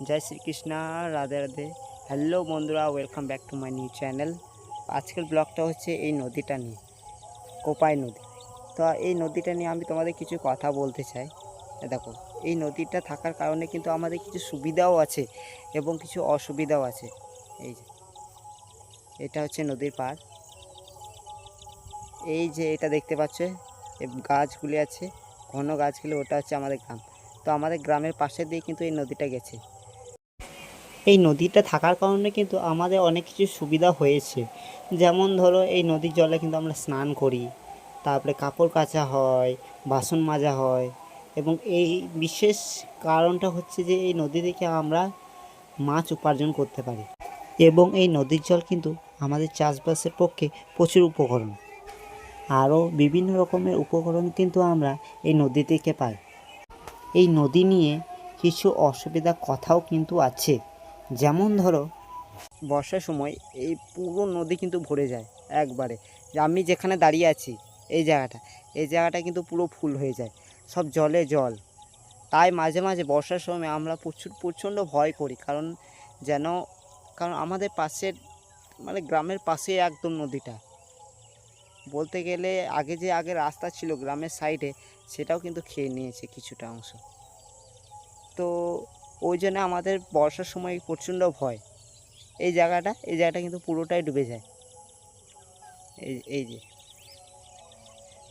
জয় Shrikrishna, Radhe Radhe. Hello বন্ধুরা, welcome back to my new channel. আজকের ব্লগটা হচ্ছে এই নদীটা নিয়ে, কোপাই নদী। তো এই নদীটা নিয়ে আমি তোমাদের কিছু কথা বলতে চাই। দেখো, এই নদীটা থাকার কারণে কিন্তু আমাদের কিছু সুবিধাও আছে এবং কিছু অসুবিধাও আছে। এই যে এটা হচ্ছে নদীর পাড়, এই যে এটা দেখতে পাচ্ছ, এই গাছগুলি আছে, ঘন গাছগুলি, ওটা হচ্ছে আমাদের গ্রাম। তো আমাদের গ্রামের পাশে দিয়ে কিন্তু এই নদীটা গেছে। এই নদীটা থাকার কারণে কিন্তু আমাদের অনেক কিছু সুবিধা হয়েছে। যেমন ধরো, এই নদীর জলে কিন্তু আমরা স্নান করি, তারপরে কাপড় কাচা হয়, বাসন মাজা হয়। এবং এই বিশেষ কারণটা হচ্ছে যে এই নদী থেকে আমরা মাছ উপার্জন করতে পারি। এবং এই নদীর জল কিন্তু আমাদের চাষবাসের পক্ষে প্রচুর উপকরণ। আরও বিভিন্ন রকমের উপকরণ কিন্তু আমরা এই নদী থেকে পাই। এই নদী নিয়ে কিছু অসুবিধার কথাও কিন্তু আছে। যেমন ধরো, বর্ষার সময় এই পুরো নদী কিন্তু ভরে যায় একবারে। যে আমি যেখানে দাঁড়িয়ে আছি, এই জায়গাটা কিন্তু পুরো ফুল হয়ে যায়, সব জলে জল। তাই মাঝে মাঝে বর্ষার সময় আমরা প্রচণ্ড ভয় করি, যেন কারণ আমাদের পাশের মানে গ্রামের পাশে একদম নদীটা। বলতে গেলে আগে রাস্তা ছিল গ্রামের সাইডে, সেটাও কিন্তু খেয়ে নিয়েছে কিছুটা অংশ। তো ওই জন্য আমাদের বর্ষার সময় প্রচণ্ড ভয়। এই জায়গাটা কিন্তু পুরোটাই ডুবে যায়। এই যে,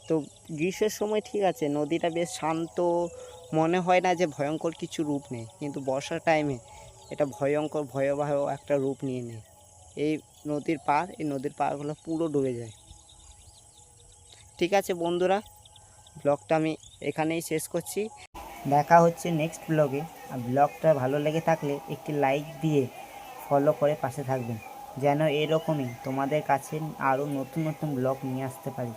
তো গ্রীষ্মের সময় ঠিক আছে, নদীটা বেশ শান্ত, মনে হয় না যে ভয়ঙ্কর কিছু রূপ নেয়। কিন্তু বর্ষার টাইমে এটা ভয়ঙ্কর ভয়াবহ একটা রূপ নিয়ে নেয়। এই নদীর পাড়গুলো পুরো ডুবে যায়। ঠিক আছে বন্ধুরা, ব্লগটা আমি এখানেই শেষ করছি। দেখা হচ্ছে নেক্সট ব্লগে। আর ব্লগটা ভালো লেগে থাকলে একটি লাইক দিয়ে ফলো করে পাশে থাকবেন, যেন এরকমই তোমাদের কাছে আরও নতুন নতুন ব্লগ নিয়ে আসতে পারি।